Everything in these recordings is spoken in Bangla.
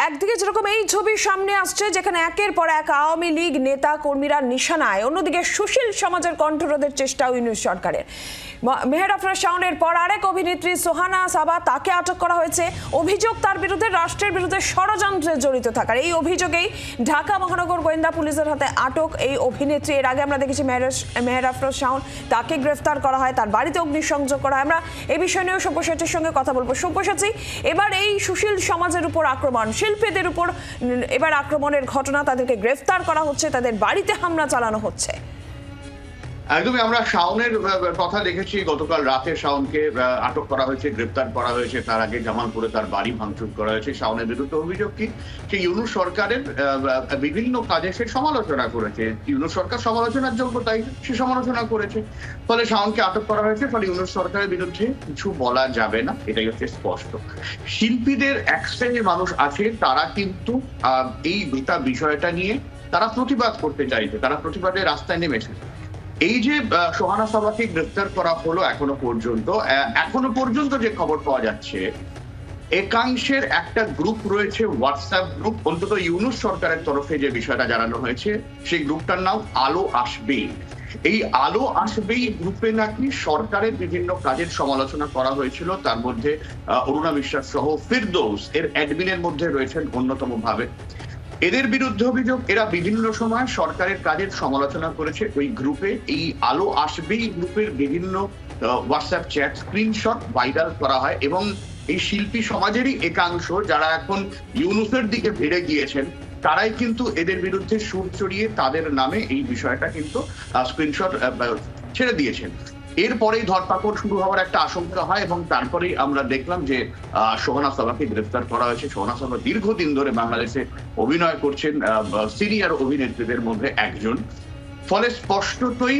একদিকে যেরকম এই ছবি সামনে আসছে যেখানে একের পর এক আওয়ামী লীগ নেতা কর্মীরা নিশানায়, অন্যদিকে সুশীল সমাজের কণ্ঠরোধের চেষ্টা ইউনূস সরকারের। মেহের আফরোজ শাওনের পর আরেক অভিনেত্রী সোহানা সাবা, তাকে আটক করা হয়েছে। অভিযোগ তার বিরুদ্ধে রাষ্ট্রের বিরুদ্ধে ষড়যন্ত্রে জড়িত থাকার। এই অভিযোগেই ঢাকা মহানগর গোয়েন্দা পুলিশের হাতে আটক এই অভিনেত্রী। এর আগে আমরা দেখেছি মেহের আফরোজ শাওন, তাকে গ্রেফতার করা হয়, তার বাড়িতে অগ্নিসংযোগ করা হয়। আমরা এই বিষয় নিয়েও সব্যসাচীর সঙ্গে কথা বলবো। সব্যসাচী, এবার এই সুশীল সমাজের উপর আক্রমণ, শিল্পীদের উপর এবার আক্রমণের ঘটনা, তাদেরকে গ্রেফতার করা হচ্ছে, তাদের বাড়িতে হামলা চালানো হচ্ছে। একদমই, আমরা শাওনের কথা দেখেছি। গতকাল রাতে শাওনকে আটক করা হয়েছে, গ্রেপ্তার করা হয়েছে। তার আগে জামালপুরে তার বাড়ি ভাঙচুর করা হয়েছে। শাওনের বিরুদ্ধে অভিযোগ কি, সে ইউনূস সরকারের বিভিন্ন কাজে সে সমালোচনা করেছে। ইউনূস সরকার সমালোচনার যোগ্য, তাই সে সমালোচনা করেছে। ফলে শাওনকে আটক করা হয়েছে। ফলে ইউনূস সরকারের বিরুদ্ধে কিছু বলা যাবে না, এটাই হচ্ছে স্পষ্ট। শিল্পীদের এক শ্রেণীর মানুষ আছে, তারা কিন্তু এই গোটা বিষয়টা নিয়ে তারা প্রতিবাদ করতে চাইছে, তারা প্রতিবাদের রাস্তায় নেমেছে। এই যে সোহানা সাবাকে গ্রেফতার করা হলো, এখনো পর্যন্ত যে খবর পাওয়া যাচ্ছে, একাংশের একটা গ্রুপ রয়েছে, হোয়াটসঅ্যাপ গ্রুপ, অন্তত ইউনূস সরকারের তরফে যে বিষয়টা জানানো হয়েছে, সেই গ্রুপটার নাম আলো আসবেই। এই আলো আসবেই গ্রুপে নাকি সরকারের বিভিন্ন কাজের সমালোচনা করা হয়েছিল। তার মধ্যে অরুণা বিশ্বাস সহ ফিরদৌস এর অ্যাডমিনের মধ্যে রয়েছেন অন্যতম ভাবে। এদের বিরুদ্ধে অভিযোগ, এরা বিভিন্ন সময় সরকারের কাজের সমালোচনা করেছে ওই গ্রুপে। এই আলো আসবেই গ্রুপের বিভিন্ন হোয়াটসঅ্যাপ চ্যাট স্ক্রিনশট ভাইরাল করা হয় এবং এই শিল্পী সমাজেরই একাংশ যারা এখন ইউনূসের দিকে ভিড়ে গিয়েছেন, তারাই কিন্তু এদের বিরুদ্ধে সুর চড়িয়ে তাদের নামে এই বিষয়টা কিন্তু স্ক্রিনশট ছেড়ে দিয়েছেন। এরপরেই ধরপাকড় শুরু হওয়ার একটা আশঙ্কা হয় এবং তারপরেই আমরা দেখলাম যে সোহানা সাবাকে গ্রেফতার করা হয়েছে। সোহানা সাবা দীর্ঘদিন ধরে বাংলাদেশে অভিনয় করছেন, সিনিয়র অভিনেত্রীদের মধ্যে একজন। ফলে স্পষ্টতই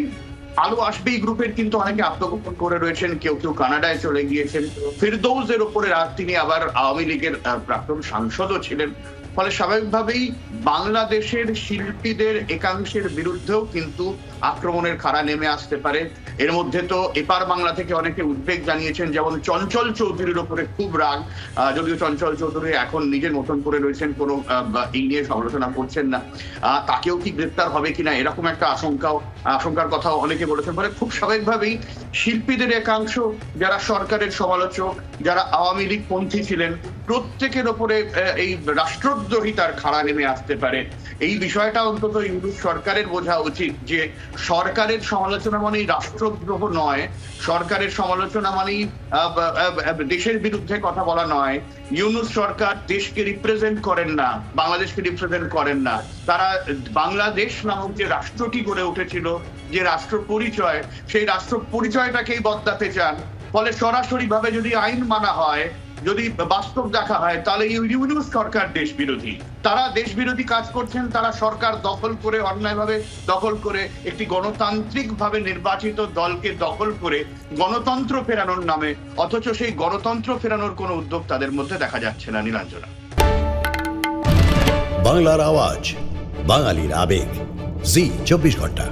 আলো আসবেই গ্রুপের কিন্তু অনেকে আত্মগোপন করে রয়েছেন, কেউ কেউ কানাডায় চলে গিয়েছেন। ফিরদৌসের ওপরে তিনি আবার আওয়ামী লীগের প্রাক্তন সাংসদও ছিলেন। ফলে স্বাভাবিকভাবেই বাংলাদেশের শিল্পীদের একাংশের বিরুদ্ধেও কিন্তু আক্রমণের খাড়া নেমে আসতে পারে। এর মধ্যে তো এপার বাংলা থেকে অনেকে উদ্বেগ জানিয়েছেন, যেমন চঞ্চল চৌধুরীর ওপরে খুব রাগ, যদিও চঞ্চল চৌধুরী এখন নিজের মতন করে রয়েছেন, কোনো এই নিয়ে সমালোচনা করছেন না। তাকেও কি গ্রেপ্তার হবে কিনা এরকম একটা আশঙ্কার কথাও অনেকে বলেছেন। ফলে খুব স্বাভাবিকভাবেই শিল্পীদের একাংশ, যারা সরকারের সমালোচক, যারা আওয়ামী লীগ পন্থী ছিলেন, প্রত্যেকের ওপরে এই রাষ্ট্রদ্রোহিতার খাড়া নেমে আসতে পারে। এই বিষয়টা অন্তত ইউনূস সরকারের বোঝা উচিত যে সরকারের সমালোচনা মানেই রাষ্ট্রদ্রোহ নয়, সরকারের সমালোচনা মানেই দেশের বিরুদ্ধে কথা বলা নয়। ইউনূস সরকার দেশকে রিপ্রেজেন্ট করেন না, বাংলাদেশকে রিপ্রেজেন্ট করেন না। তারা বাংলাদেশ নামক যে রাষ্ট্রটি গড়ে উঠেছিল, যে রাষ্ট্র পরিচয়, সেই রাষ্ট্র পরিচয়টাকেই বদলাতে চান। ফলে সরাসরি ভাবে যদি আইন মানা হয়, যদি বাস্তব দেখা হয়, তাহলে ইউনূস সরকার দেশ বিরোধী। তারা দেশ বিরোধী কাজ করছেন, তারা সরকার দখল করে, অন্যায়ভাবে দখল করে, একটি গণতান্ত্রিক ভাবে নির্বাচিত দলকে দখল করে গণতন্ত্র ফেরানোর নামে, অথচ সেই গণতন্ত্র ফেরানোর কোনো উদ্যোগ তাদের মধ্যে দেখা যাচ্ছে না। নীলাঞ্জনা। বাংলার আওয়াজ, বাঙালির আবেগ, জি 24 ঘন্টা।